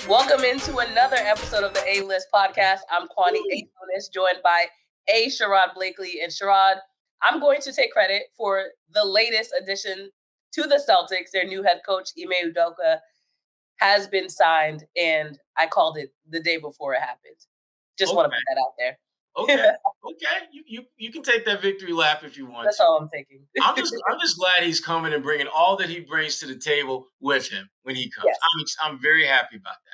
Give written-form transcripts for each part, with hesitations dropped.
Welcome into another episode of the A-List podcast. I'm Kwani, Lunis, joined by Sherrod Blakely. And Sherrod, I'm going to take credit for the latest addition to the Celtics. Their new head coach, Ime Udoka, has been signed, and I called it the day before it happened. Just want to put that out there. Okay. You can take that victory lap if you want. That's all I'm taking. I'm just glad he's coming and bringing all that he brings to the table with him when he comes. Yes. I'm very happy about that.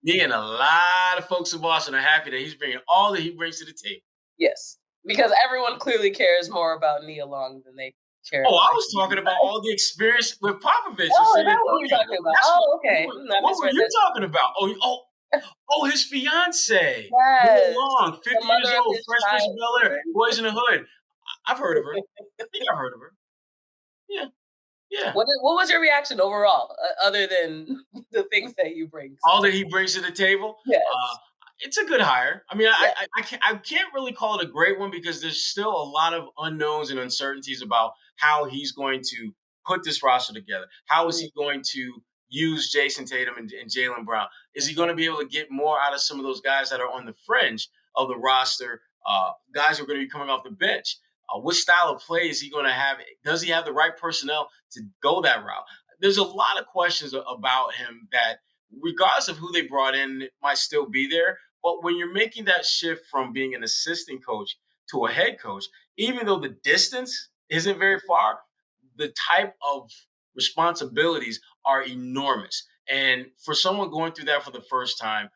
Me and a lot of folks in Boston are happy that he's bringing all that he brings to the table. Yes, because everyone clearly cares more about Nia Long than they care. Oh, I was talking about all the experience with Popovich. Oh, that's what you're talking about. Okay. What were you talking about? Oh, his fiance. Yes. Long, 50 years old, Fresh Prince of Bel-Air, Boys in the Hood. I've heard of her. I think I've heard of her. Yeah. What was your reaction overall, other than the things that you bring? All that he brings to the table? Yes. It's a good hire. I mean, I can't really call it a great one because there's still a lot of unknowns and uncertainties about how he's going to put this roster together. How is he going to use Jayson Tatum and Jaylen Brown? Is he going to be able to get more out of some of those guys that are on the fringe of the roster, guys who are going to be coming off the bench? What style of play is he going to have? Does he have the right personnel to go that route? There's a lot of questions about him that, regardless of who they brought in, it might still be there. But when you're making that shift from being an assistant coach to a head coach, even though the distance isn't very far, the type of responsibilities are enormous. And for someone going through that for the first time,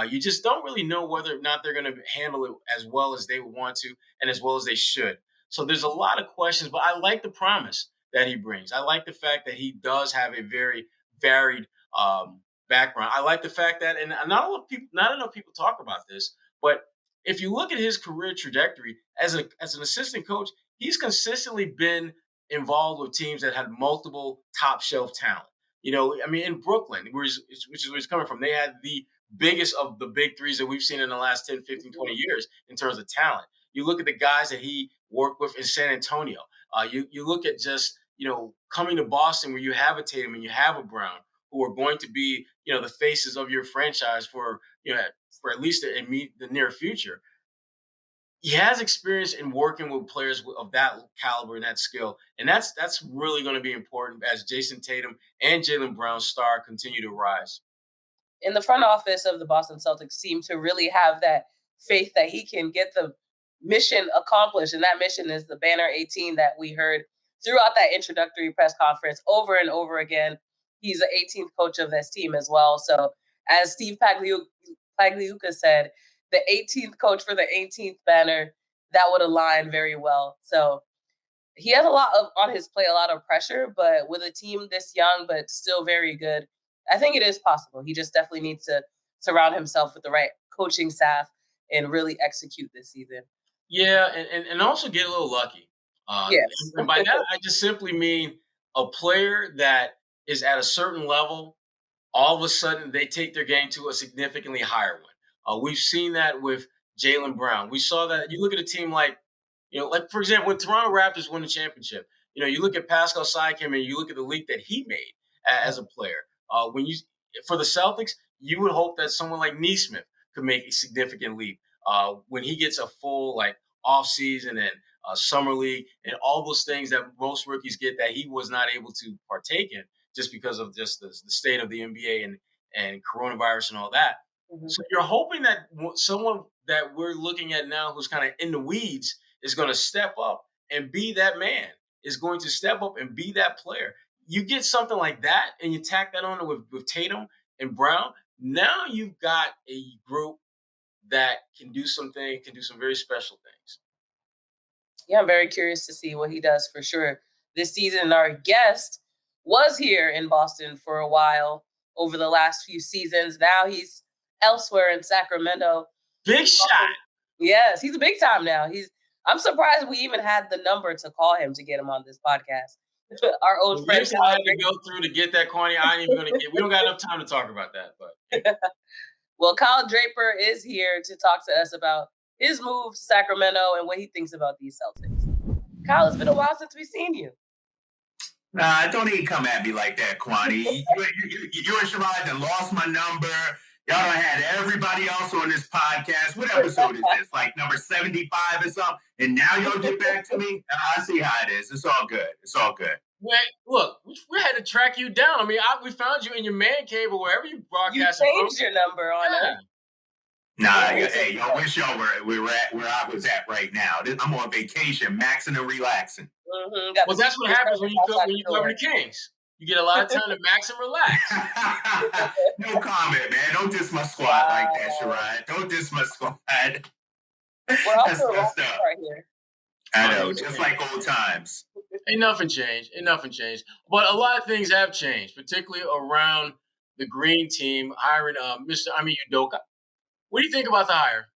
you just don't really know whether or not they're going to handle it as well as they would want to and as well as they should. So there's a lot of questions, but I like the promise that he brings. I like the fact that he does have a very varied background. I like the fact that, and not enough people talk about this, but if you look at his career trajectory as an assistant coach, he's consistently been involved with teams that had multiple top shelf talent. In Brooklyn, which is where he's coming from, they had the biggest of the big threes that we've seen in the last 10, 15, 20 years in terms of talent. You look at the guys that he worked with in San Antonio. You look at just, coming to Boston where you have a Tatum and you have a Brown who are going to be, the faces of your franchise for at least the near future. He has experience in working with players of that caliber and that skill. And that's really going to be important as Jayson Tatum and Jaylen Brown's star continue to rise. In the front office of the Boston Celtics seem to really have that faith that he can get the mission accomplished. And that mission is the Banner 18 that we heard throughout that introductory press conference over and over again. He's the 18th coach of this team as well. So as Steve Pagliuca said, the 18th coach for the 18th banner, that would align very well. So he has a lot on his plate, a lot of pressure, but with a team this young but still very good, I think it is possible. He just definitely needs to surround himself with the right coaching staff and really execute this season. Yeah, and also get a little lucky. Yes. And by that, I just simply mean a player that is at a certain level, all of a sudden they take their game to a significantly higher one. We've seen that with Jaylen Brown. We saw that. You look at a team like for example, when Toronto Raptors won the championship, you look at Pascal Siakam and you look at the leap that he made as a player. For the Celtics, you would hope that someone like Nesmith could make a significant leap when he gets a full off season and summer league and all those things that most rookies get that he was not able to partake in just because of just the state of the NBA and coronavirus and all that. Mm-hmm. So you're hoping that someone that we're looking at now who's kind of in the weeds is going to step up and be that man, is going to step up and be that player. You get something like that and you tack that on with Tatum and Brown. Now you've got a group that can do some very special things. Yeah, I'm very curious to see what he does for sure this season. Our guest was here in Boston for a while over the last few seasons. Now he's elsewhere in Sacramento. Big shot. Yes, he's a big time now. I'm surprised we even had the number to call him to get him on this podcast. Our old friend. I had to go through to get that, Kwani. I ain't even going to get. We don't got enough time to talk about that. But well, Kyle Draper is here to talk to us about his move to Sacramento and what he thinks about these Celtics. Kyle, it's been a while since we've seen you. Nah, don't even come at me like that, Kwani. You and Sherrod done lost my number. Y'all done had everybody else on this podcast. What episode is this? Like number 75 or something? And now y'all get back to me? I see how it is. It's all good. It's all good. Well, look, we had to track you down. I mean, we found you in your man cave or wherever you broadcast. You changed your number on it. Nah, hey, y'all wish y'all were at where I was at right now. I'm on vacation, maxing and relaxing. Mm-hmm. Well, that's what happens when you cover the Kings. You get a lot of time to max and relax. No comment, man. Don't diss my squad like that, Sherrod. Don't diss my squad. We're also right here. I know, just like old times. Ain't nothing changed. But a lot of things have changed, particularly around the green team hiring Mr. Ime Udoka. What do you think about the hire?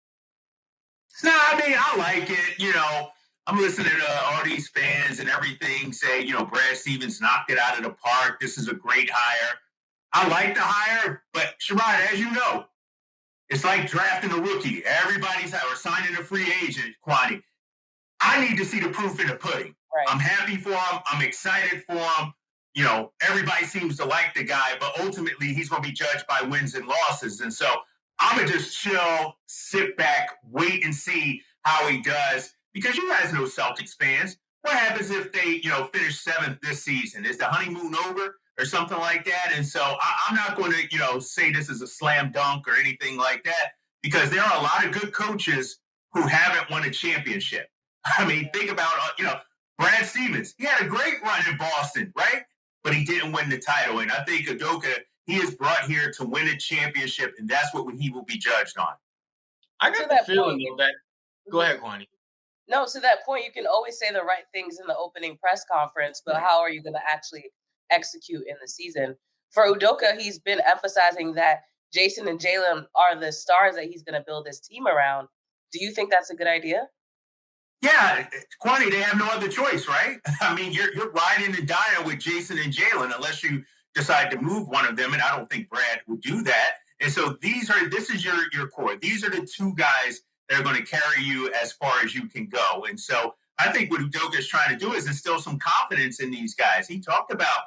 No, I mean, I like it. You know, I'm listening to all these fans and everything say, you know, Brad Stevens knocked it out of the park. This is a great hire. I like the hire, but Sherrod, as you know, it's like drafting a rookie. Everybody's or signing a free agent, Kwani. I need to see the proof in the pudding. Right. I'm happy for him. I'm excited for him. You know, everybody seems to like the guy, but ultimately he's going to be judged by wins and losses. And so I'm going to just chill, sit back, wait and see how he does. Because you guys know Celtics fans. What happens if they, you know, finish 7th this season? Is the honeymoon over or something like that? And so I'm not going to, you know, say this is a slam dunk or anything like that, because there are a lot of good coaches who haven't won a championship. I mean, think about, you know, Brad Stevens. He had a great run in Boston, right? But he didn't win the title. And I think Udoka, he is brought here to win a championship, and that's what he will be judged on. I got the feeling, though, that – go ahead, Kwani. No, to that point, you can always say the right things in the opening press conference, but how are you going to actually execute in the season? For Udoka, he's been emphasizing that Jayson and Jalen are the stars that he's going to build his team around. Do you think that's a good idea? Yeah, Kwani, they have no other choice, right? I mean, you're riding and dying with Jayson and Jalen unless you decide to move one of them, and I don't think Brad would do that. And so this is your core. These are the two guys that are going to carry you as far as you can go. And so I think what Udoka is trying to do is instill some confidence in these guys. He talked about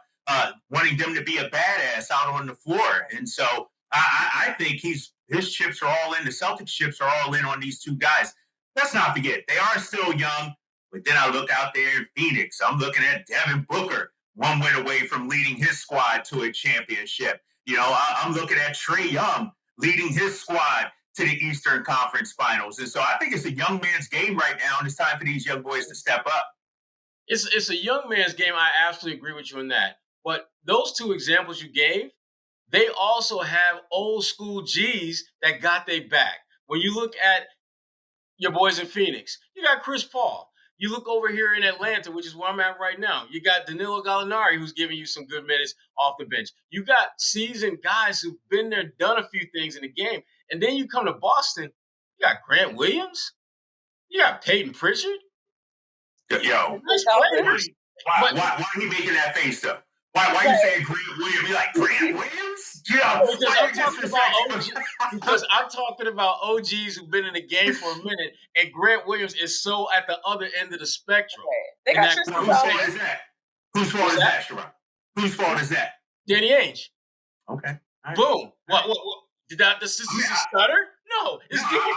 wanting them to be a badass out on the floor. And so I think his chips are all in. The Celtics chips are all in on these two guys. Let's not forget, they are still young. But then I look out there in Phoenix. I'm looking at Devin Booker, 1 win away from leading his squad to a championship. You know, I'm looking at Trae Young leading his squad to the Eastern Conference Finals. And so I think it's a young man's game right now, and it's time for these young boys to step up. It's a young man's game. I absolutely agree with you on that. But those two examples you gave, they also have old school G's that got their back. When you look at your boys in Phoenix, you got Chris Paul. You look over here in Atlanta, which is where I'm at right now. You got Danilo Gallinari, who's giving you some good minutes off the bench. You got seasoned guys who've been there, done a few things in the game. And then you come to Boston, you got Grant Williams. You got Peyton Pritchard. Yo, why are you making that face, though? Why you saying Grant Williams? You like Grant Williams? Yeah, because I'm talking about OGs who've been in the game for a minute, and Grant Williams is so at the other end of the spectrum. They got whose fault is that? Whose fault is that, Sherrod? Whose fault is that? Danny Ainge. Okay. Right. Boom. What? Did that? This is a stutter? No, it's Danny.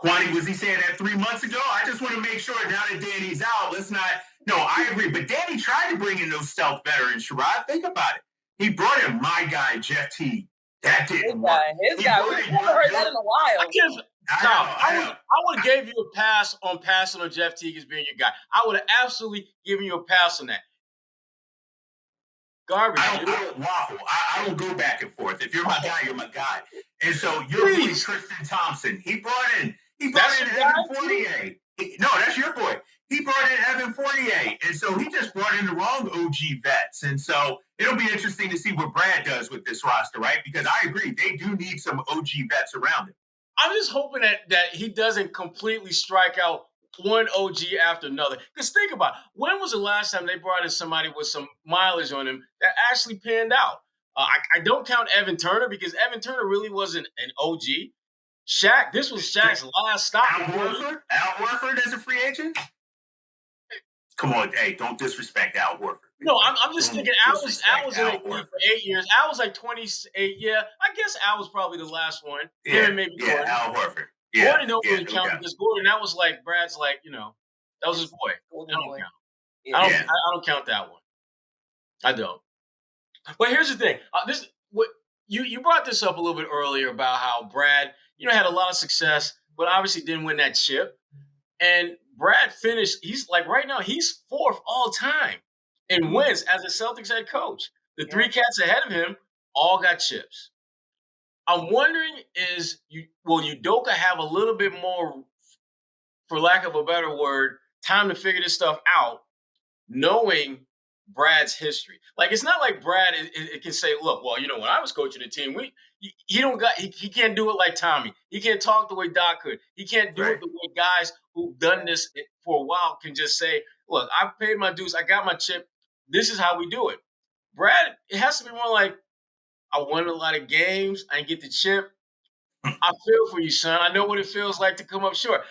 Kwani, was he saying that 3 months ago? I just want to make sure now that Danny's out, let's not. No, I agree. But Danny tried to bring in those stealth veterans, Sherrod. Think about it. He brought in my guy, Jeff Teague. That didn't work. His guy. We haven't heard that in a while. I would have gave you a pass on passing on Jeff Teague as being your guy. I would have absolutely given you a pass on that. Garbage. I don't waffle. I don't go back and forth. If you're my guy, you're my guy. And so your boy Tristan Thompson, he brought in Evan Fournier. No, that's your boy. He brought in Evan Fournier. And so he just brought in the wrong OG vets. And so it'll be interesting to see what Brad does with this roster, right? Because I agree, they do need some OG vets around him. I'm just hoping that he doesn't completely strike out one OG after another. Because think about it. When was the last time they brought in somebody with some mileage on him that actually panned out? I don't count Evan Turner because Evan Turner really wasn't an OG. Shaq, this was Shaq's last stop. Al Horford as a free agent? Come on, hey, don't disrespect Al Horford. No, I'm just thinking Al was in the league for 8 years. Al was like 28. Yeah, I guess Al was probably the last one. Yeah, Gordon. Al Horford. Yeah, Gordon don't really count because Gordon, that was like Brad's like, that was his boy. I don't count. Yeah. I don't count that one. I don't. But here's the thing. You brought this up a little bit earlier about how Brad, had a lot of success, but obviously didn't win that chip. And Brad finished, he's like right now, he's 4th all time in wins as a Celtics head coach. The 3 cats ahead of him all got chips. I'm wondering will Udoka have a little bit more, for lack of a better word, time to figure this stuff out, knowing Brad's history? Like, it's not like Brad it can say, look, well, when I was coaching the team, he can't do it like Tommy. He can't talk the way Doc could. He can't do it the way guys who've done this for a while can just say, look, I paid my dues. I got my chip. This is how we do it. Brad, it has to be more like, I won a lot of games. I didn't get the chip. I feel for you, son. I know what it feels like to come up short.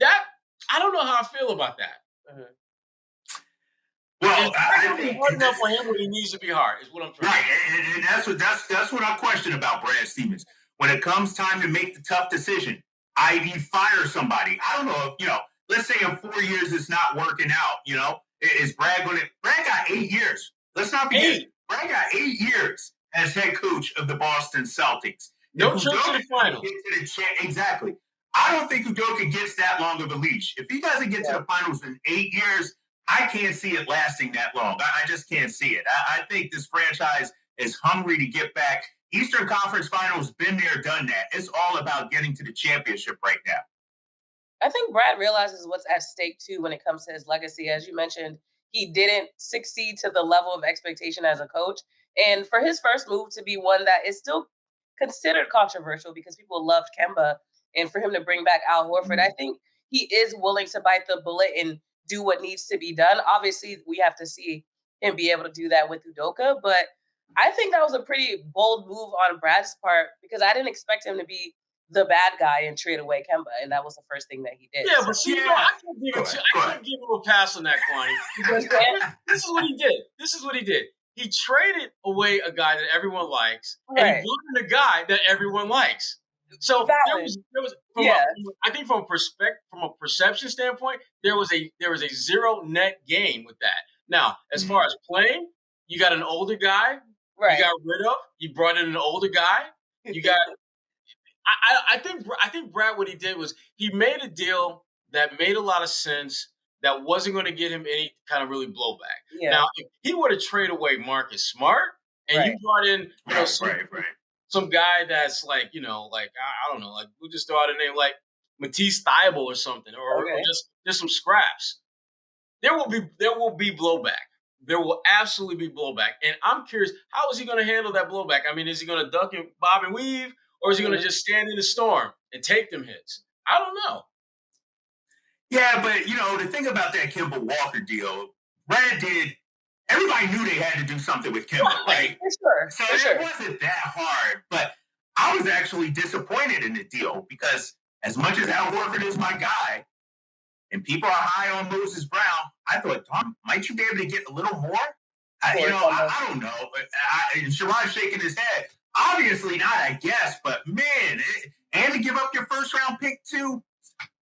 I don't know how I feel about that. Mm-hmm. Well, I think hard enough for him when he needs to be hard is what I'm trying. Right, and that's what I question about Brad Stevens. When it comes time to make the tough decision, i.e., fire somebody. I don't know if let's say in 4 years it's not working out. Is Brad going to? Brad got 8 years. Let's not forget. Brad got 8 years as head coach of the Boston Celtics. No trip to the finals. Exactly. I don't think Udoka gets that long of a leash. If he doesn't get to the finals in 8 years, I can't see it lasting that long. I just can't see it. I think this franchise is hungry to get back. Eastern Conference Finals, been there, done that. It's all about getting to the championship right now. I think Brad realizes what's at stake, too, when it comes to his legacy. As you mentioned, he didn't succeed to the level of expectation as a coach. And for his first move to be one that is still considered controversial because people loved Kemba, and for him to bring back Al Horford, I think he is willing to bite the bullet and do what needs to be done. Obviously, we have to see him be able to do that with Udoka, but I think that was a pretty bold move on Brad's part because I didn't expect him to be the bad guy and trade away Kemba, and that was the first thing that he did. Yeah, but see, I can't give him a pass on that, Kwani. This is what he did. He traded away a guy that everyone likes, and he brought in a guy that everyone likes. So there was I think from a perception standpoint, there was a zero net gain with that. Now, as far as playing, you got an older guy, you got rid of, you brought in an older guy, you got. I think Brad, what he did was he made a deal that made a lot of sense that wasn't going to get him any kind of really blowback. Yeah. Now, if he were to trade away Marcus Smart and you brought in some guy that's like, I don't know, like we'll just throw out a name like Matisse Thybulle or something, or just some scraps. There will be blowback. There will absolutely be blowback. And I'm curious, how is he going to handle that blowback? I mean, is he going to duck and bob and weave, or is he going to just stand in the storm and take them hits? I don't know. Yeah, but, the thing about that Kemba Walker deal, Brad did – everybody knew they had to do something with Kemba, right? For sure. So it wasn't that hard. But I was actually disappointed in the deal because as much as Al Horford is my guy and people are high on Moses Brown, I thought, Tom, might you be able to get a little more? I don't know. And Sherrod shaking his head. Obviously not, I guess. But, man, and to give up your first-round pick, too,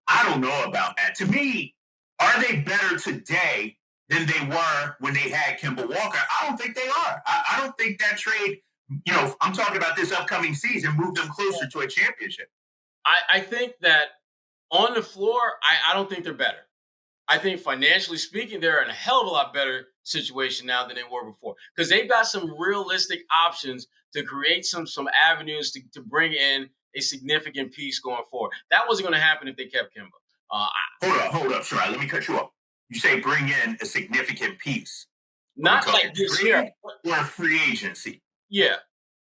I don't know about that. To me, are they better today than they were when they had Kemba Walker? I don't think they are. I don't think that trade, I'm talking about this upcoming season, moved them closer to a championship. I think that on the floor, I don't think they're better. I think financially speaking, they're in a hell of a lot better situation now than they were before because they've got some realistic options to create some avenues to bring in a significant piece going forward. That wasn't going to happen if they kept Kemba. Hold up, Sherrod. Let me cut you off. You say bring in a significant piece. Not like this year. Or free agency. Yeah.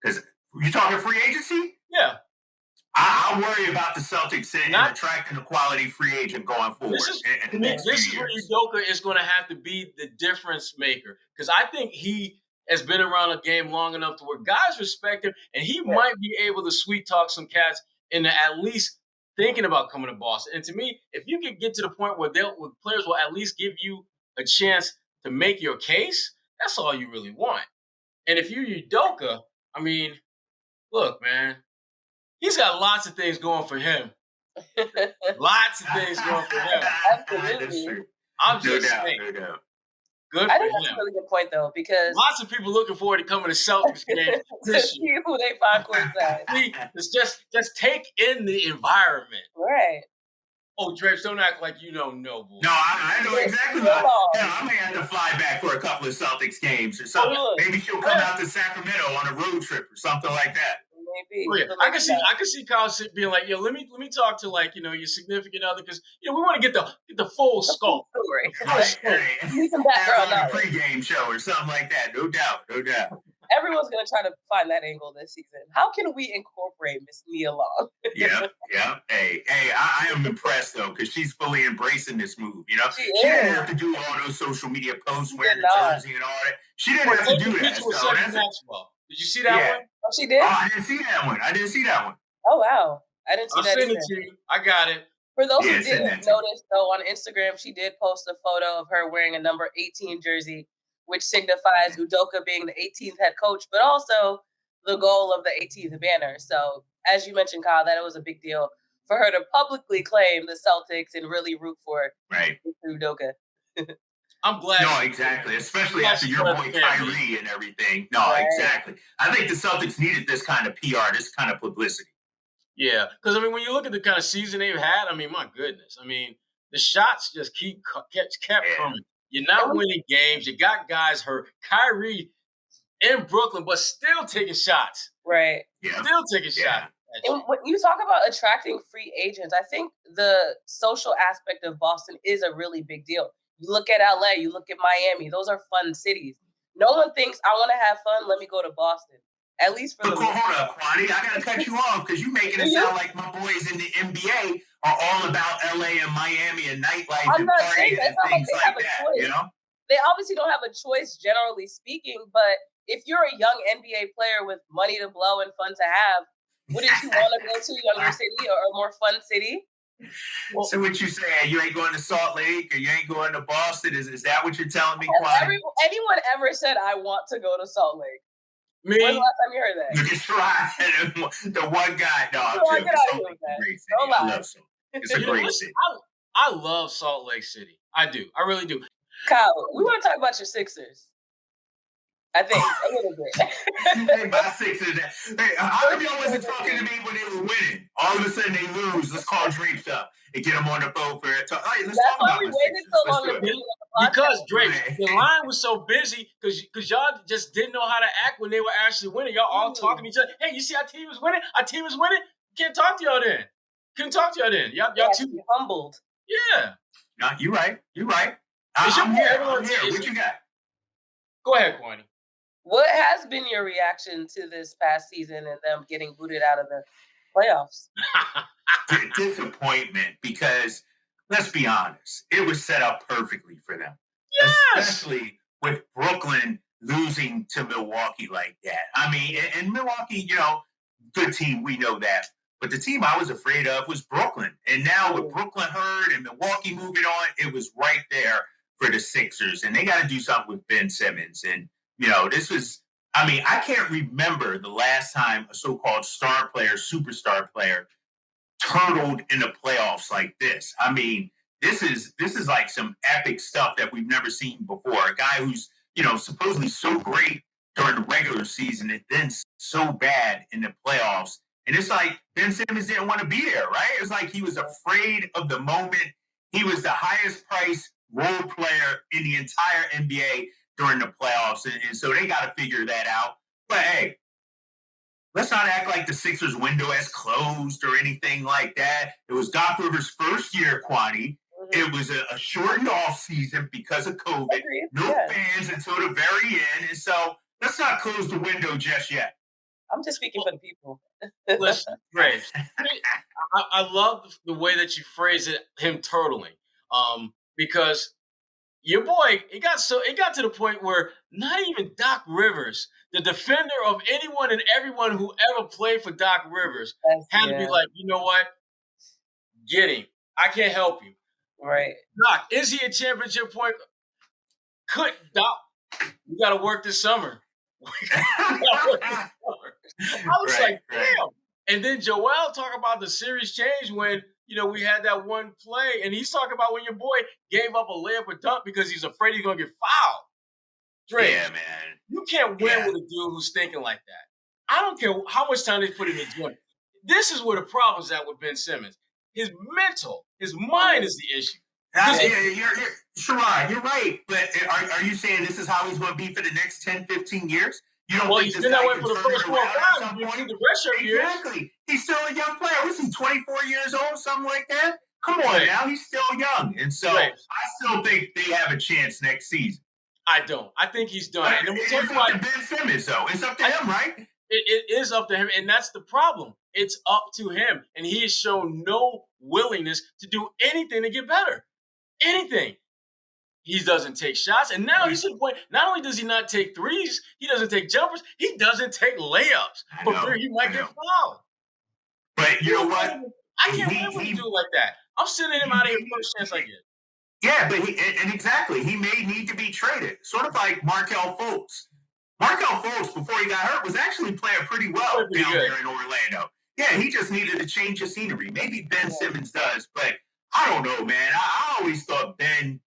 Because you talking free agency? Yeah. I worry about the Celtics and attracting a quality free agent going forward. This is where Udoka is going to have to be the difference maker because I think he has been around the game long enough to where guys respect him, and he might be able to sweet talk some cats into at least thinking about coming to Boston. And to me, if you can get to the point where players will at least give you a chance to make your case, that's all you really want. And if you're Udoka, I mean, look, man, he's got lots of things going for him. Lots of things going for him. Absolutely. I'm just saying. No doubt. Good I for think him. that's a really good point, though, because Lots of people looking forward to coming to Celtics games to this year. see who they find courtside. It's just take in the environment. Right. Oh, Draper, don't act like you don't know, boy. No, I know exactly what. I may have to fly back for a couple of Celtics games or something. Maybe she'll come out to Sacramento on a road trip or something like that. Maybe. Oh, yeah. I can see Kyle being like, yo, let me talk to your significant other, because we want to get the full scope. Need some background on a pregame show or something like that. No doubt. Everyone's gonna try to find that angle this season. How can we incorporate Miss Nia Long? Yeah. Hey, I am impressed though, because she's fully embracing this move. She didn't have to do all those social media posts wearing the jersey and all that. She didn't have to do that. Did you see that one? Oh, she did? Oh, I didn't see that one. Oh, wow. I didn't see that either. I'll send it to you. I got it. For those who didn't notice, though, on Instagram, she did post a photo of her wearing a number 18 jersey, which signifies Udoka being the 18th head coach, but also the goal of the 18th banner. So, as you mentioned, Kyle, that it was a big deal for her to publicly claim the Celtics and really root for Udoka. I'm glad. No, exactly. Especially after your boy Kyrie and everything. No, exactly. I think the Celtics needed this kind of PR, this kind of publicity. Yeah, because, when you look at the kind of season they've had, my goodness. The shots just kept coming. You're not winning games. You got guys hurt. Kyrie in Brooklyn, but still taking shots. Right. Yeah. Still taking shots. And when you talk about attracting free agents, I think the social aspect of Boston is a really big deal. You look at LA, you look at Miami. Those are fun cities. No one thinks, I want to have fun, let me go to Boston. At least for hold up, Kwani. I got to cut you off because you're making it sound like my boys in the NBA are all about LA and Miami and nightlife and partying and things like that, They obviously don't have a choice, generally speaking, but if you're a young NBA player with money to blow and fun to have, wouldn't you want to go to a younger city or a more fun city? Well, so what you saying? You ain't going to Salt Lake or you ain't going to Boston? Is that what you're telling me, Kwani? Anyone ever said, I want to go to Salt Lake? Me? When's the last time you heard that? You just try. The one guy. No, I'm joking. Don't lie. It's a great city. I love Salt Lake City. I do. I really do. Kyle, we want to talk about your Sixers. I think a little bit. Hey, my Sixers. Hey, how come y'all wasn't talking to me when they were winning? All of a sudden they lose. Let's call Draper up and get him on the phone for it. Let's talk about we waited so long to be on the podcast. Because Draper, the line was so busy because y'all just didn't know how to act when they were actually winning. Y'all all talking to each other. Hey, you see our team is winning? Our team is winning? Can't talk to y'all then. Couldn't talk to y'all then. Y'all too humbled. Yeah. No, you're right. I'm here. What you got? Go ahead, Kwani. What has been your reaction to this past season and them getting booted out of the playoffs? Disappointment, because let's be honest, it was set up perfectly for them. Yes! Especially with Brooklyn losing to Milwaukee like that. And Milwaukee, good team, we know that. But the team I was afraid of was Brooklyn. And now with Brooklyn hurt and Milwaukee moving on, it was right there for the Sixers. And they got to do something with Ben Simmons. And this was, I can't remember the last time a so-called star player, superstar player, turtled in the playoffs like this. This is like some epic stuff that we've never seen before. A guy who's, supposedly so great during the regular season and then so bad in the playoffs. And it's like Ben Simmons didn't want to be there, right? It's like he was afraid of the moment. He was the highest priced role player in the entire NBA during the playoffs. And so they got to figure that out. But hey, let's not act like the Sixers window has closed or anything like that. It was Doc Rivers' first year, Kwani. It was a shortened off season because of COVID. No fans until the very end. And so let's not close the window just yet. I'm just speaking for the people. Listen, Graves, I love the way that you phrase it, him turtling. Because your boy, it got to the point where not even Doc Rivers, the defender of anyone and everyone who ever played for Doc Rivers, had to be like, you know what? Get him. I can't help you. Right. Doc, is he a championship point? Could Doc? We got to work this summer. I was like, damn. And then Joel talk about the series change when, we had that one play, and he's talking about when your boy gave up a layup or dunk because he's afraid he's going to get fouled. Drake, yeah, man. You can't win with a dude who's thinking like that. I don't care how much time they put in the gym. This is where the problem's at with Ben Simmons. His mind is the issue. Sherrod, you're right. But are you saying this is how he's going to be for the next 10, 15 years? You don't think he's this been guy that way can for the turn first it 4 around at some rounds. point? The redshirt years. Exactly. He's still a young player. Was he 24 years old, something like that? Come on now. He's still young. And so I still think they have a chance next season. I don't. I think he's done. But And then it's up to Ben Simmons, though. It's up to him, right? It is up to him, and that's the problem. It's up to him, and he has shown no willingness to do anything to get better. Anything. He doesn't take shots, and now he's to the point, not only does he not take threes, he doesn't take jumpers, he doesn't take layups. For fear he might get fouled. But you know what? I can't win with a dude like that. I'm sending him out of here first chance I get. Yeah, but exactly. He may need to be traded. Sort of like Markelle Fultz. Markelle Fultz, before he got hurt, was actually playing pretty well down there in Orlando. Yeah, he just needed to change the scenery. Maybe Ben Simmons does, but I don't know, man. I always thought Ben,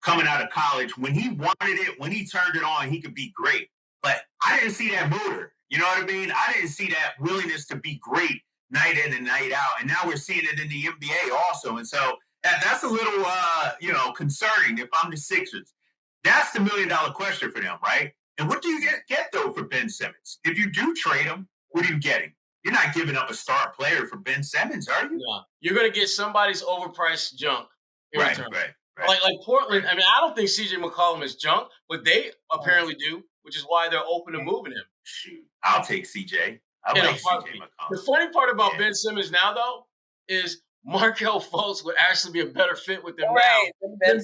coming out of college, when he wanted it, when he turned it on, he could be great. But I didn't see that motor. You know what I mean? I didn't see that willingness to be great night in and night out. And now we're seeing it in the NBA also. And so that's a little, concerning if I'm the Sixers. That's the $1 million question for them, right? And what do you get though, for Ben Simmons? If you do trade him, what are you getting? You're not giving up a star player for Ben Simmons, are you? No. You're going to get somebody's overpriced junk in return. Right. Like Portland, I mean, I don't think CJ McCollum is junk, but they apparently do, which is why they're open to moving him. Shoot, I'll take CJ. I like CJ McCollum. The funny part about Ben Simmons now, though, is Markelle Fultz would actually be a better fit with them now than Ben.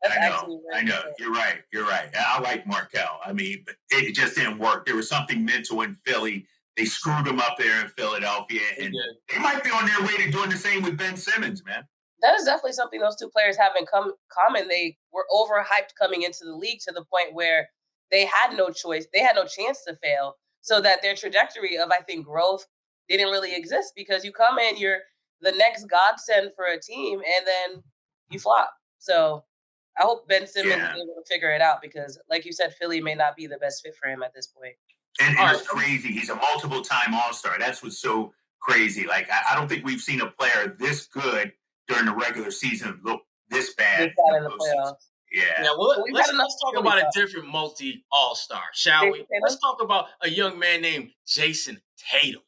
I know. You're right. I like Markelle. I mean, but it just didn't work. There was something mental in Philly. They screwed him up there in Philadelphia, and they might be on their way to doing the same with Ben Simmons, man. That is definitely something those two players have in common. They were overhyped coming into the league to the point where they had no choice. They had no chance to fail, so that their trajectory of, I think, growth didn't really exist, because you come in, you're the next godsend for a team, and then you flop. So I hope Ben Simmons is able to figure it out, because, like you said, Philly may not be the best fit for him at this point. And it's crazy. He's a multiple-time All-Star. That's what's so crazy. Like, I don't think we've seen a player this good during the regular season look this bad in the playoffs. Yeah. Well, let's talk about a different multi-All-Star, shall we? Let's talk about a young man named Jayson Tatum.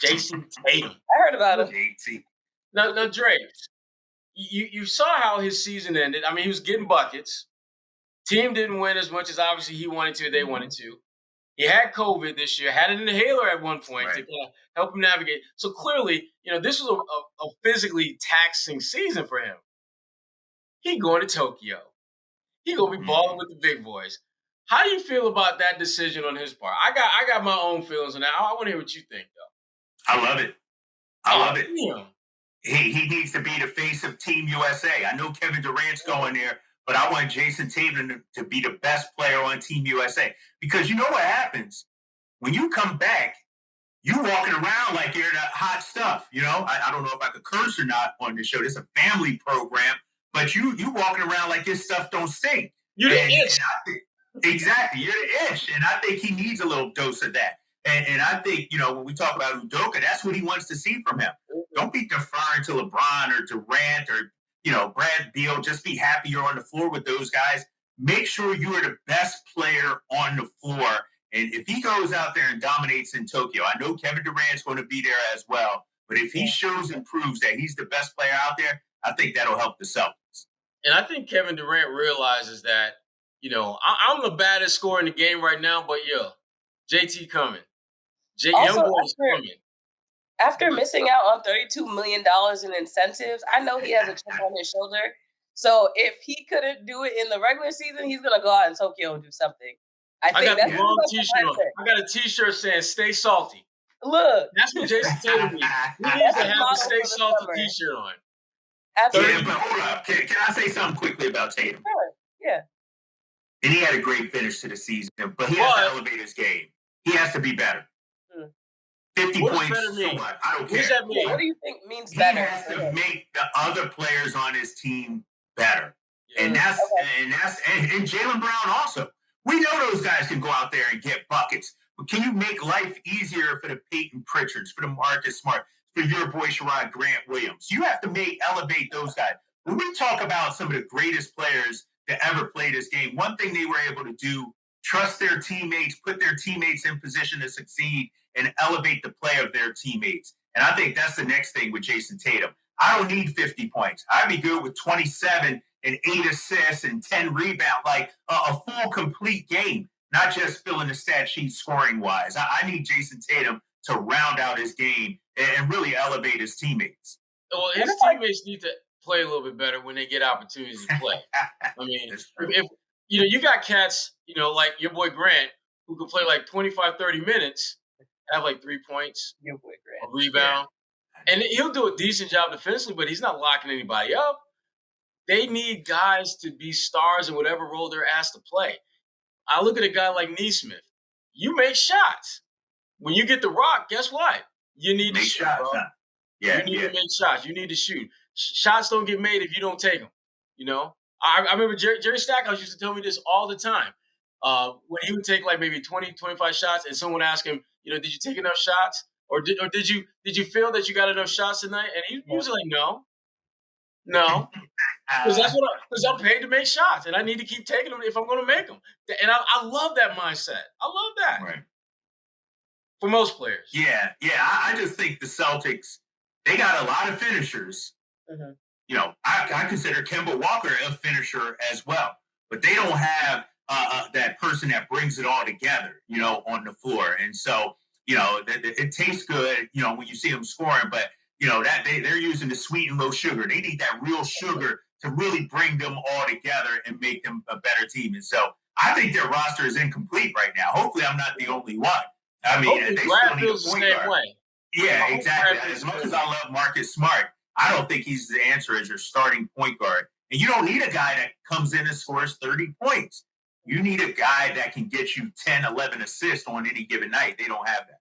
Jayson Tatum. I heard about him. JT. Now, Drake, you saw how his season ended. I mean, he was getting buckets. Team didn't win as much as obviously he wanted to. They wanted to. He had COVID this year, had an inhaler at one point to kind of help him navigate. So clearly, this was a physically taxing season for him. He going to Tokyo. He going to be balling with the big boys. How do you feel about that decision on his part? I got my own feelings on that. I want to hear what you think, though. I love it. I love it. Yeah. He needs to be the face of Team USA. I know Kevin Durant's going there, but I want Jayson Tatum to be the best player on Team USA. Because you know what happens? When you come back, you walking around like you're the hot stuff. I don't know if I could curse or not on this show. This is a family program, but you walking around like this stuff don't stink. You're the ish. Exactly. You're the ish. And I think he needs a little dose of that. And I think, when we talk about Udoka, that's what he wants to see from him. Don't be deferring to LeBron or Durant or, Brad Beal. Just be happy you're on the floor with those guys. Make sure you are the best player on the floor. And if he goes out there and dominates in Tokyo, I know Kevin Durant's going to be there as well. But if he shows and proves that he's the best player out there, I think that'll help the Celtics. And I think Kevin Durant realizes that, I'm the baddest scorer in the game right now, but JT coming. After missing out on $32 million in incentives, I know he has a chip on his shoulder. So if he couldn't do it in the regular season, he's gonna go out in Tokyo and do something. I got think the wrong T-shirt on. I got a T-shirt saying "Stay Salty." Look, that's what Jayson Tatum needs. He needs to have the "Stay Salty" T-shirt on. Absolutely. Yeah, but hold up. Can I say something quickly about Tatum? Sure. Yeah. And he had a great finish to the season, but he has to elevate his game. He has to be better. 50 points, so what? I don't care. What does that mean? What do you think means better? He has to make the other players on his team better. Yeah. And Jaylen Brown also. We know those guys can go out there and get buckets. But can you make life easier for the Peyton Pritchards, for the Marcus Smart, for your boy Sherrod Grant Williams? You have to elevate those guys. When we talk about some of the greatest players to ever play this game, one thing they were able to do, trust their teammates, put their teammates in position to succeed, and elevate the play of their teammates. And I think that's the next thing with Jayson Tatum. I don't need 50 points. I'd be good with 27 and 8 assists and 10 rebounds, like a full, complete game, not just filling the stat sheet scoring-wise. I need Jayson Tatum to round out his game and really elevate his teammates. Well, his teammates need to play a little bit better when they get opportunities to play. I mean, if you got cats, like your boy Grant, who can play like 25, 30 minutes, have like 3 points, your boy Grant, a rebound. Yeah. And he'll do a decent job defensively, but he's not locking anybody up. They need guys to be stars in whatever role they're asked to play. I look at a guy like Nesmith. You make shots. When you get the rock, guess what? You need to shoot. Yeah, you need to make shots. You need to shoot. Shots don't get made if you don't take them. I remember Jerry Stackhouse used to tell me this all the time. When he would take like maybe 20, 25 shots, and someone would ask him, did you take enough shots? Or did you feel that you got enough shots tonight? And he was like, no. Because I'm paid to make shots, and I need to keep taking them if I'm going to make them. And I love that mindset. I love that. Right. For most players. Yeah. I just think the Celtics, they got a lot of finishers. Mm-hmm. I consider Kemba Walker a finisher as well, but they don't have that person that brings it all together, on the floor. And so, it tastes good, when you see them scoring, but that they're using the sweet and low sugar. They need that real sugar to really bring them all together and make them a better team. And so I think their roster is incomplete right now. Hopefully I'm not the only one. I mean, they still need a point guard. Way. Yeah, exactly. As much as I love Marcus Smart, I don't think he's the answer as your starting point guard. And you don't need a guy that comes in and scores 30 points. You need a guy that can get you 10, 11 assists on any given night. They don't have that.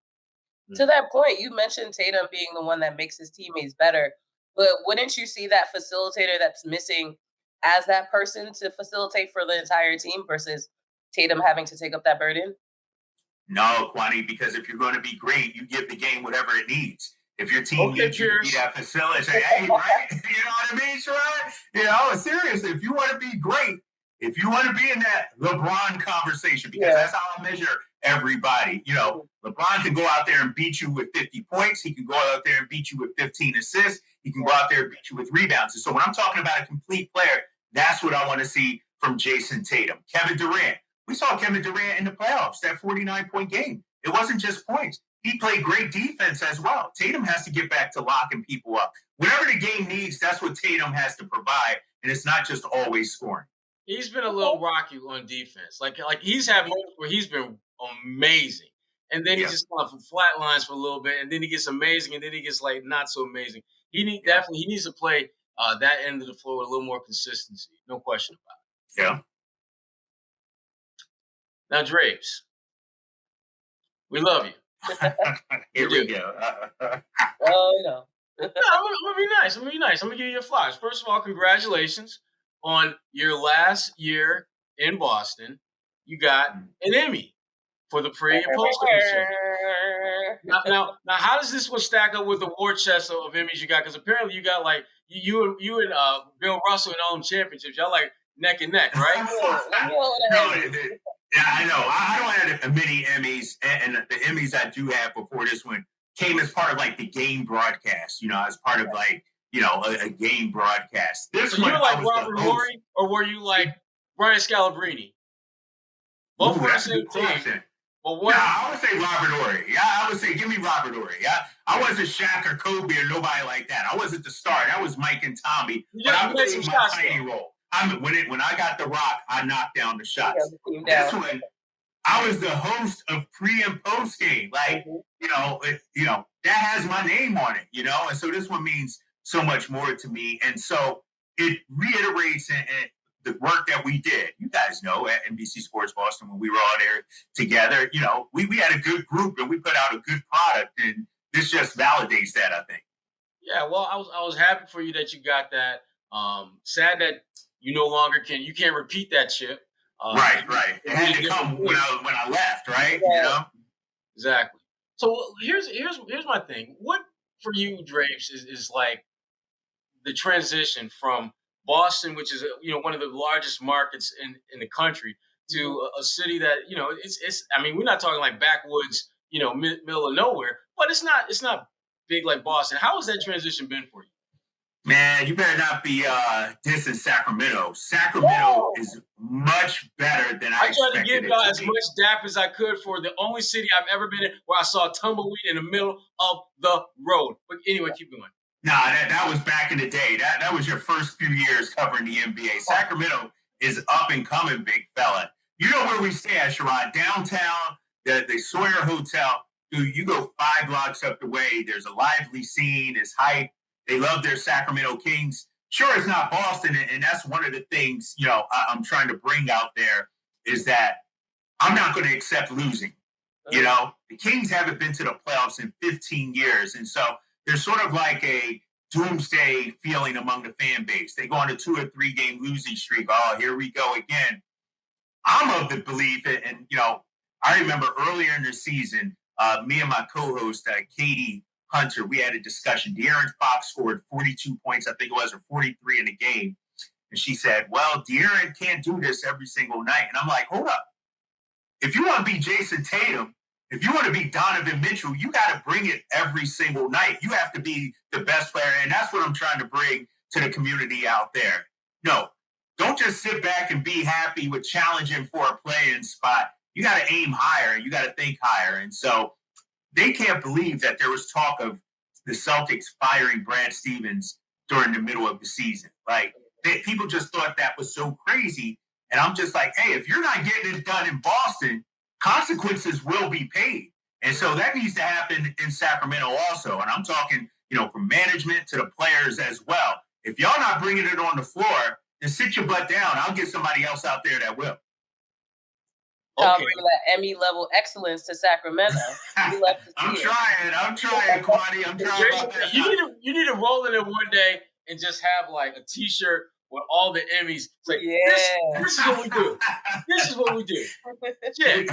To that point, you mentioned Tatum being the one that makes his teammates better, but wouldn't you see that facilitator that's missing as that person to facilitate for the entire team versus Tatum having to take up that burden? No, Kwani, because if you're going to be great, you give the game whatever it needs. If your team needs you to be that facilitator, hey, right? You know what I mean, Sherrod? Seriously, if you want to be great, if you want to be in that LeBron conversation, because that's how I measure everybody. LeBron can go out there and beat you with 50 points. He can go out there and beat you with 15 assists. He can go out there and beat you with rebounds. And so when I'm talking about a complete player, that's what I want to see from Jayson Tatum. Kevin Durant. We saw Kevin Durant in the playoffs, that 49-point game. It wasn't just points. He played great defense as well. Tatum has to get back to locking people up. Whatever the game needs, that's what Tatum has to provide, and it's not just always scoring. He's been a little rocky on defense. Like he's had moments where he's been amazing, and then he just kind of flatlines for a little bit, and then he gets amazing, and then he gets like not so amazing. He needs to play that end of the floor with a little more consistency. No question about it. Yeah. Now, Drapes, we love you. Here we go. Oh, no. I'm gonna be nice. I'm gonna give you your flowers. First of all, congratulations on your last year in Boston. You got an Emmy for the pre and post game. Now, how does this one stack up with the war chest of Emmys you got? Because apparently you got like you and Bill Russell in all them championships. Y'all like neck and neck, right? Yeah, I know. I don't have many Emmys, and the Emmys I do have before this one came as part of like the game broadcast. As part of like a game broadcast. So you were like Robert Horry, or were you like Brian Scalabrine? Both were the same team. But what? No, I would say Robert Horry. Yeah, I would say give me Robert Horry. Yeah, I wasn't Shaq or Kobe or nobody like that. I wasn't the star. That was Mike and Tommy. But I played my tiny role. When I got the rock, I knocked down the shots. This one, I was the host of pre and post game. Like, that has my name on it, and so this one means so much more to me. And so it reiterates the work that we did. You guys know at NBC Sports Boston when we were all there together, we had a good group and we put out a good product, and this just validates that, I think. Yeah, well, I was happy for you that you got that. Sad that you no longer you can't repeat that chip. Right. It had to come when I left, right? Yeah. Exactly. So here's my thing. What for you, Drapes, is like the transition from Boston, which is one of the largest markets in the country, to a city that it's. I mean, we're not talking like backwoods, middle of nowhere, but it's not big like Boston. How has that transition been for you? Man, you better not be dissing Sacramento. Sacramento is much better than I expected. I tried to give y'all as much dap as I could for the only city I've ever been in where I saw tumbleweed in the middle of the road. But anyway, keep going. Nah, that was back in the day. That was your first few years covering the NBA. Sacramento is up and coming, big fella. You know where we stay at, Sherrod? Downtown, the Sawyer Hotel. Dude, you go 5 blocks up the way. There's a lively scene. It's hype. They love their Sacramento Kings. Sure, it's not Boston, and that's one of the things, I'm trying to bring out there is that I'm not going to accept losing. The Kings haven't been to the playoffs in 15 years, and so there's sort of like a doomsday feeling among the fan base. They go on a 2 or 3 game losing streak. Oh, here we go again. I'm of the belief, and I remember earlier in the season, me and my co-host, Katie Hunter, we had a discussion. De'Aaron Fox scored 42 points, I think it was, or 43 in the game. And she said, well, De'Aaron can't do this every single night. And I'm like, hold up. If you want to be Jayson Tatum, if you want to be Donovan Mitchell, you got to bring it every single night. You have to be the best player. And that's what I'm trying to bring to the community out there. No, don't just sit back and be happy with challenging for a play-in spot. You got to aim higher. You got to think higher. And so they can't believe that there was talk of the Celtics firing Brad Stevens during the middle of the season. Like, people just thought that was so crazy. And I'm just like, hey, if you're not getting it done in Boston, consequences will be paid. And so that needs to happen in Sacramento also. And I'm talking, from management to the players as well. If y'all not bringing it on the floor, then sit your butt down. I'll get somebody else out there that will. Okay. Bring that Emmy level excellence to Sacramento. I'm trying, Kwani. I'm trying. You need to roll in it one day and just have like a T-shirt with all the Emmys. It's like, this is what we do. This is what we do. Yeah.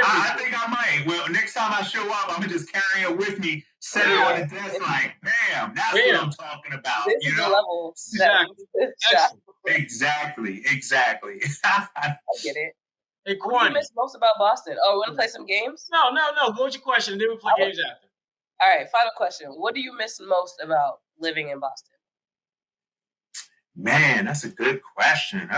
I think I might. Well, next time I show up, I'm gonna just carry it with me, set it on the desk, like, bam, that's what I'm talking about. This is the level. Exactly. I get it. Hey, what do you miss most about Boston? Oh, want to play some games? No. Go with your question, and then we'll play games after. All right, final question. What do you miss most about living in Boston? Man, that's a good question.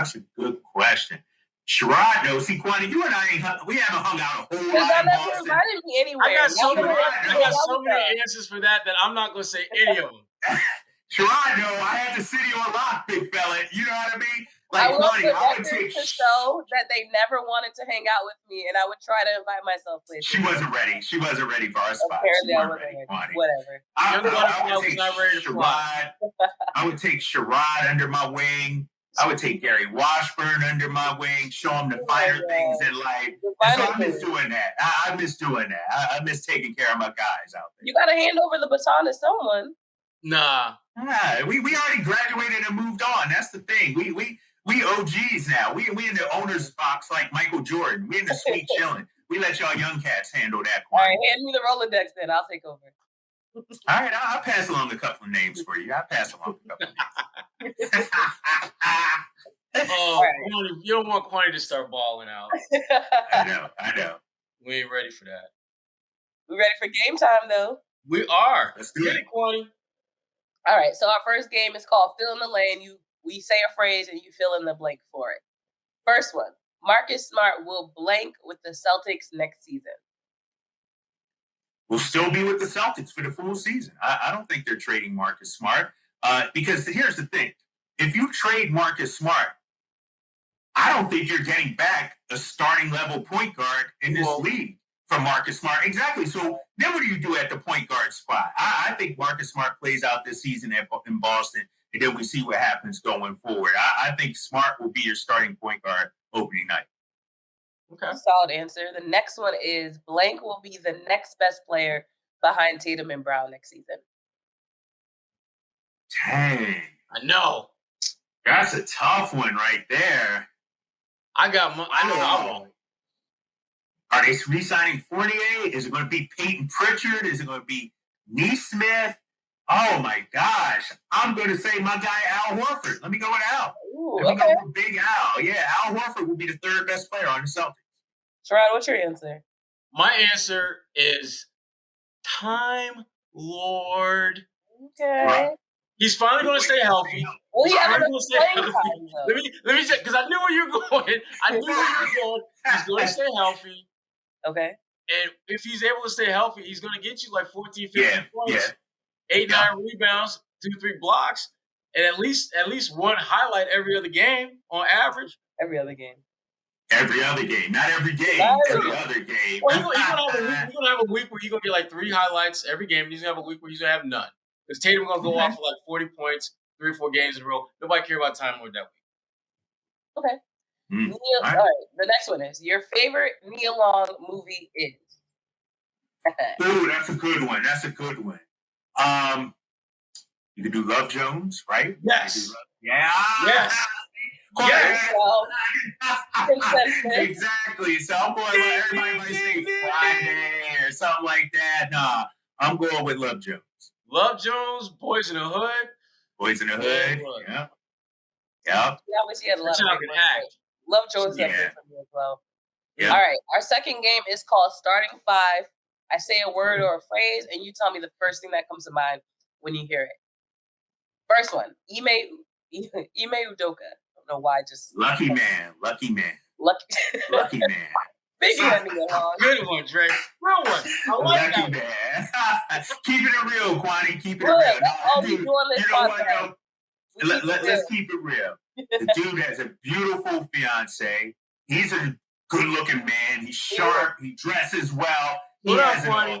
Sherrod knows. See, Kwani, you and I we haven't hung out a whole lot in Boston. Never invited me anywhere. I got so many answers for that I'm not going to say any of them. Sherrod, no, I had the city on lock, big fella. You know what I mean? Like, I would take to show that they never wanted to hang out with me, and I would try to invite myself places. She wasn't ready. She wasn't ready for our spot. Apparently, I wasn't ready. Whatever. I would take Sherrod under my wing. I would take Gary Washburn under my wing, show him the finer things in life. So I miss doing that. I miss doing that. I miss taking care of my guys out there. You got to hand over the baton to someone. Nah. We already graduated and moved on. That's the thing. We OGs now. We in the owner's box like Michael Jordan. We in the suite chilling. We let y'all young cats handle that. All right, hand me the Rolodex then. I'll take over. All right, I'll pass along a couple of names for you. Oh, right. You don't want Kwani to start balling out. I know. We ain't ready for that. We're ready for game time, though. We are. Let's do it, Kwani. All right, so our first game is called Fill in the Lane. We say a phrase and you fill in the blank for it. First one. Marcus Smart will blank with the Celtics next season. Will still be with the Celtics for the full season. I don't think they're trading Marcus Smart because here's the thing. If you trade Marcus Smart, I don't think you're getting back a starting level point guard in this league from Marcus Smart. Exactly. So then what do you do at the point guard spot? I think Marcus Smart plays out this season in Boston, and then we see what happens going forward. I think Smart will be your starting point guard opening night. Okay. Solid answer. The next one is blank will be the next best player behind Tatum and Brown next season. Dang. I know. That's a tough one right there. I know I want. Are they re-signing Fournier? Is it going to be Peyton Pritchard? Is it going to be Neesmith? Oh, my gosh. I'm going to say my guy, Al Horford. Let me go with Al. Ooh, Let me go with Big Al. Yeah, Al Horford will be the third best player on the Celtics. Sherrod, what's your answer? My answer is Time Lord. Okay. Right. He's finally going to stay healthy. Well, yeah, let me check, because I knew where you were going. He's going to stay healthy. Okay. And if he's able to stay healthy, he's going to get you like 14, 15 points, 8, 9 rebounds, 2, 3 blocks, and at least one highlight every other game on average. Every other game. Every other game. Not every game. Every other game. Well, you're going to have a week where you're going to get like 3 highlights every game, and he's going to have a week where he's going to have none. Because Tatum going to go off for like 40 points, 3 or 4 games in a row. Nobody care about Time Lord that week. Okay. All right. The next one is your favorite Nia Long movie is. Ooh, that's a good one. You could do Love Jones, right? Yes. Yes. Exactly. So I'm going with everybody might say Friday or something like that. Nah, I'm going with Love Jones. Love Jones, Boys in the Hood. Yeah. Yeah, we see a lot of big ones. Love Jones is for me as well. Yeah. All right. Our second game is called Starting 5. I say a word or a phrase, and you tell me the first thing that comes to mind when you hear it. First one, Ime Udoka. I don't know why. Just lucky man. Big one, Nia. Good one, Drake. Real one. I like lucky that. Man. Keeping it real, Kwani. Keep it real. Let's keep it real. The dude has a beautiful fiance. He's a good-looking man. He's sharp. He dresses well. He has it all, man.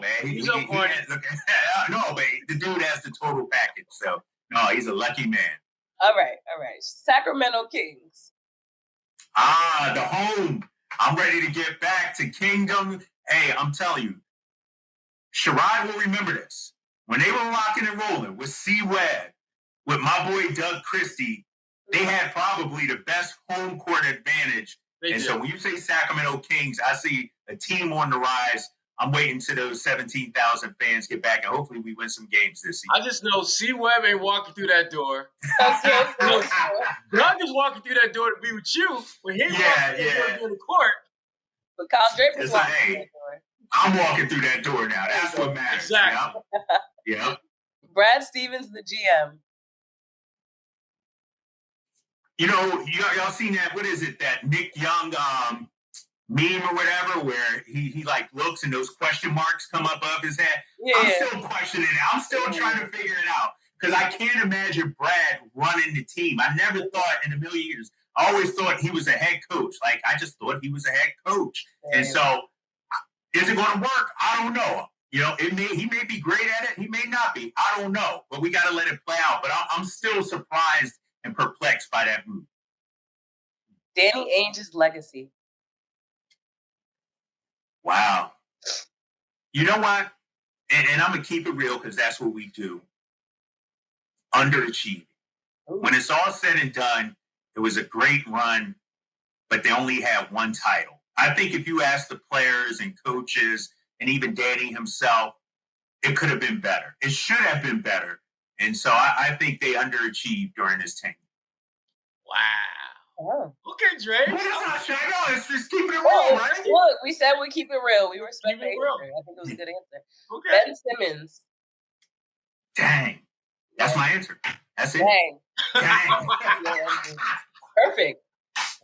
No, but the dude has the total package. So, no, he's a lucky man. All right. Sacramento Kings. The home. I'm ready to get back to Kingdom. Hey, I'm telling you, Sherrod will remember this. When they were rocking and rolling with C-Web, with my boy Doug Christie, they had probably the best home court advantage. So when you say Sacramento Kings, I see a team on the rise. I'm waiting till those 17,000 fans get back, and hopefully we win some games this season. I just know C-Web ain't walking through that door. Doug is walking through that door to be with you. When he walking through the court. But Kyle Draper's walking through that door. I'm walking through that door now. That's what matters. Exactly. Yeah. Brad Stevens, the GM. You know, y'all seen that? What is it? That Nick Young meme or whatever, where he like looks and those question marks come up above his head. Yeah. I'm still questioning it. I'm still trying to figure it out because I can't imagine Brad running the team. I never thought in a million years. I always thought he was a head coach. Like I just thought he was a head coach. Yeah. And so, is it going to work? I don't know. You know, he may be great at it. He may not be. I don't know. But we got to let it play out. But I'm still surprised and perplexed by that move. Danny Ainge's legacy. Wow. You know what? And I'm going to keep it real because that's what we do. Underachieving. Ooh. When it's all said and done, it was a great run, but they only had one title. I think if you ask the players and coaches and even Danny himself, it could have been better. It should have been better. And so I think they underachieved during his tenure. Wow. Oh. Okay, Dre. It's just keeping it real, right? Look, we said we keep it real. We respect the answer. I think it was a good answer. Okay. Ben Simmons. Dang. That's my answer. That's it. Dang. Dang. Perfect.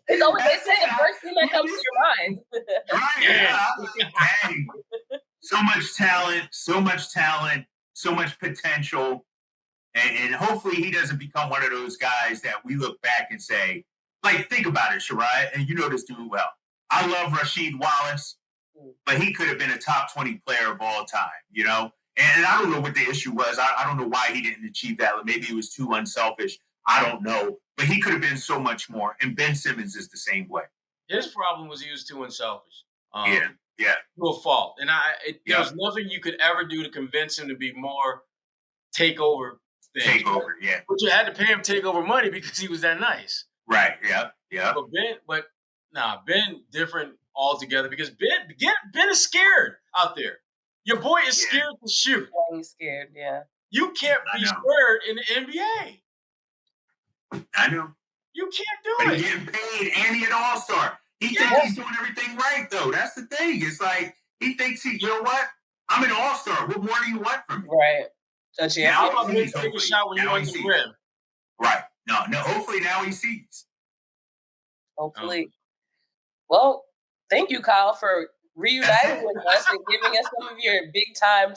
It's always, they say the first thing that comes to your mind. Right. Dang. So much talent, so much potential. And hopefully he doesn't become one of those guys that we look back and say, like, think about it, Sherrod, and you know this dude well. I love Rasheed Wallace, but he could have been a top 20 player of all time, you know? And I don't know what the issue was. I don't know why he didn't achieve that. Maybe he was too unselfish. I don't know. But he could have been so much more. And Ben Simmons is the same way. His problem was he was too unselfish. Yeah. To a fault. And there was nothing you could ever do to convince him to be more takeover. Takeover, yeah. But you had to pay him takeover money because he was that nice. Right, yeah. Ben different altogether because Ben is scared out there. Your boy is scared to shoot. Yeah, he's scared, yeah. You can't be scared in the NBA. I know. You can't do but it. He's getting paid and he's an all-star. He thinks he's doing everything right, though. That's the thing. It's like he thinks you know what? I'm an all-star. What more do you want from me? Right. How about take a shot when you're on the rim? Right. No. Hopefully now he sees. Hopefully. Well, thank you, Kyle, for reuniting with us and giving us some of your big time.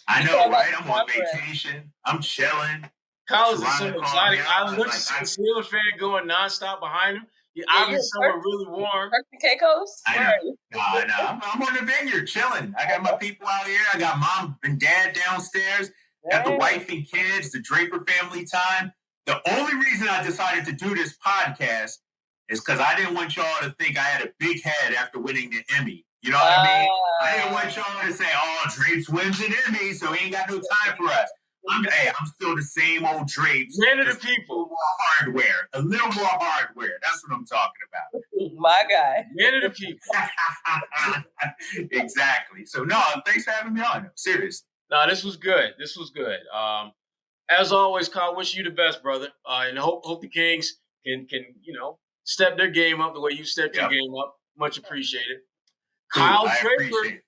I know, right? I'm on vacation. I'm chilling. Kyle's so excited. I look at the Steelers fan going nonstop behind him. Obviously, somewhere really warm. Caicos? I know. No. I'm on the vineyard chilling. I got my people out here. I got mom and dad downstairs. Got the wife and kids, the Draper family time. The only reason I decided to do this podcast is because I didn't want y'all to think I had a big head after winning the Emmy. You know what I mean? I didn't want y'all to say, Drapes wins an Emmy, so he ain't got no time for us. I'm still the same old Drapes. Man of the people. A little more hardware. That's what I'm talking about. My guy. Man of the people. Exactly. So, no, thanks for having me on. Seriously. No, this was good. As always, Kyle, wish you the best, brother. And hope the Kings can step their game up the way you stepped your game up. Much appreciated. Kyle Draper.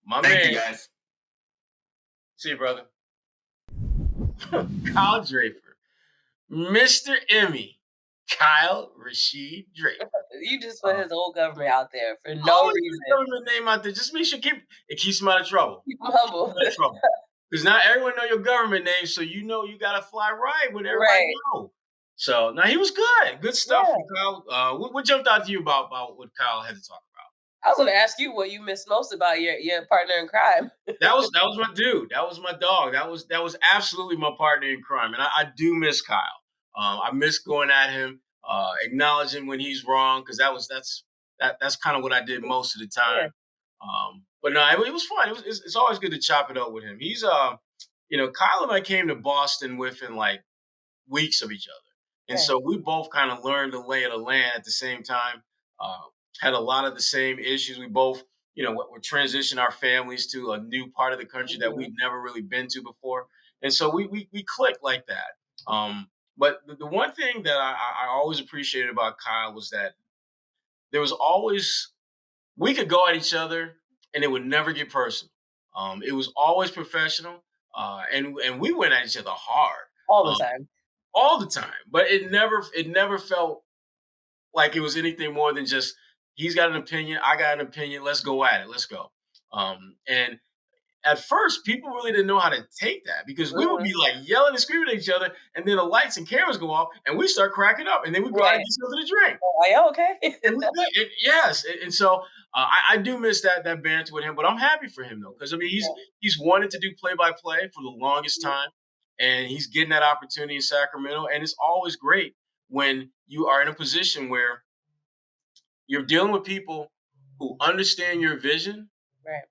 My man. Thank you, guys. See you, brother. Kyle Draper. Mr. Emmy. Kyle Rasheed Draper. You just put his whole government out there for no reason. Government name out there. Just make sure it keeps him out of trouble. Keep him humble. Because not everyone know your government name, so you gotta fly right when everybody know. So now he was good. Good stuff from Kyle. What jumped out to you about what Kyle had to talk about? I was going to ask you what you missed most about your partner in crime. That was my dude. That was my dog. That was absolutely my partner in crime, and I do miss Kyle. I miss going at him, acknowledging when he's wrong, because that's kind of what I did most of the time. But no, it was fun. It's always good to chop it up with him. He's Kyle and I came to Boston within like weeks of each other, and so we both kind of learned the lay of the land at the same time. Had a lot of the same issues. We both, we're transitioning our families to a new part of the country that we'd never really been to before. And so we clicked like that. But the one thing that I always appreciated about Kyle was that there was always, we could go at each other and it would never get personal. It was always professional. And we went at each other hard. All the time. All the time. But it never felt like it was anything more than just, he's got an opinion, I got an opinion, let's go at it, let's go. And at first, people really didn't know how to take that, because we would be like yelling and screaming at each other, and then the lights and cameras go off, and we start cracking up, and then we go out and get something to drink. Are you okay? Yes, and so I do miss that banter with him, but I'm happy for him though, because he's wanted to do play-by-play for the longest time, and he's getting that opportunity in Sacramento, and it's always great when you are in a position where you're dealing with people who understand your vision,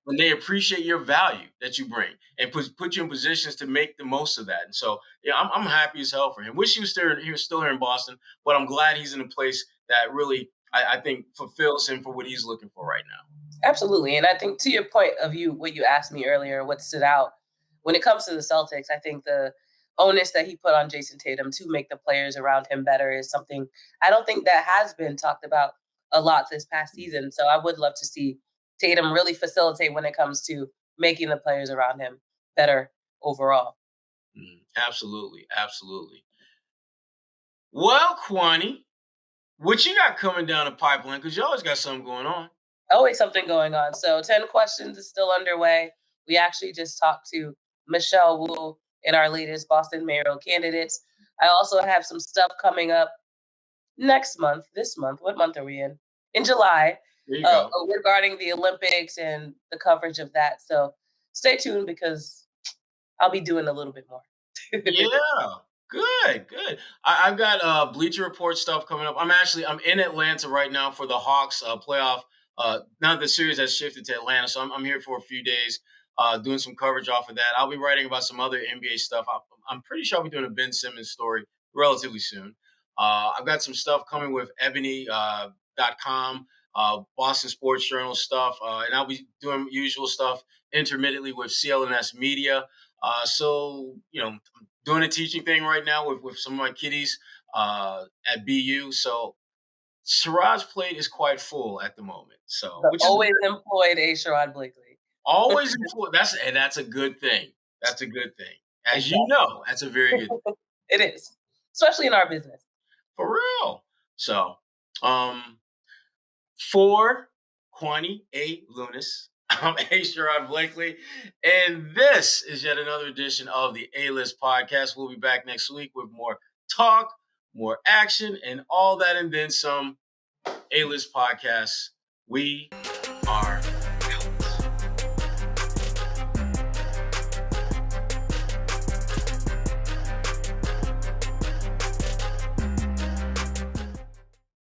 and they appreciate your value that you bring, and put you in positions to make the most of that. And so, I'm happy as hell for him. Wish he was still here in Boston, but I'm glad he's in a place that really, I think, fulfills him for what he's looking for right now. Absolutely. And I think, to your point of what you asked me earlier, what stood out when it comes to the Celtics, I think the onus that he put on Jayson Tatum to make the players around him better is something I don't think that has been talked about a lot this past season. So I would love to see Tatum really facilitate when it comes to making the players around him better overall. Absolutely. Absolutely. Well, Kwani, what you got coming down the pipeline? Because you always got something going on. Always something going on. So 10 questions is still underway. We actually just talked to Michelle Wu in our latest Boston mayoral candidates. I also have some stuff coming up next month, this month. What month are we in? In July. There you go. Regarding the Olympics and the coverage of that. So stay tuned because I'll be doing a little bit more. Yeah. Good. I've got Bleacher Report stuff coming up. I'm in Atlanta right now for the Hawks playoff. Now the series has shifted to Atlanta, so I'm here for a few days doing some coverage off of that. I'll be writing about some other NBA stuff. I'm pretty sure I'll be doing a Ben Simmons story relatively soon. I've got some stuff coming with Ebony.com, Boston Sports Journal stuff, and I'll be doing usual stuff intermittently with CLNS Media. So, I'm doing a teaching thing right now with some of my kiddies at BU. So Sherrod's plate is quite full at the moment. So always employed a Sherrod Blakely. Always employed. That's a good thing. That's a good thing. As you know, that's a very good thing. It is. Especially in our business. For real. So for Kwani A. Lunis, I'm A. Sherrod Blakely, and this is yet another edition of the A-List Podcast. We'll be back next week with more talk, more action, and all that, and then some. A-List Podcast. We are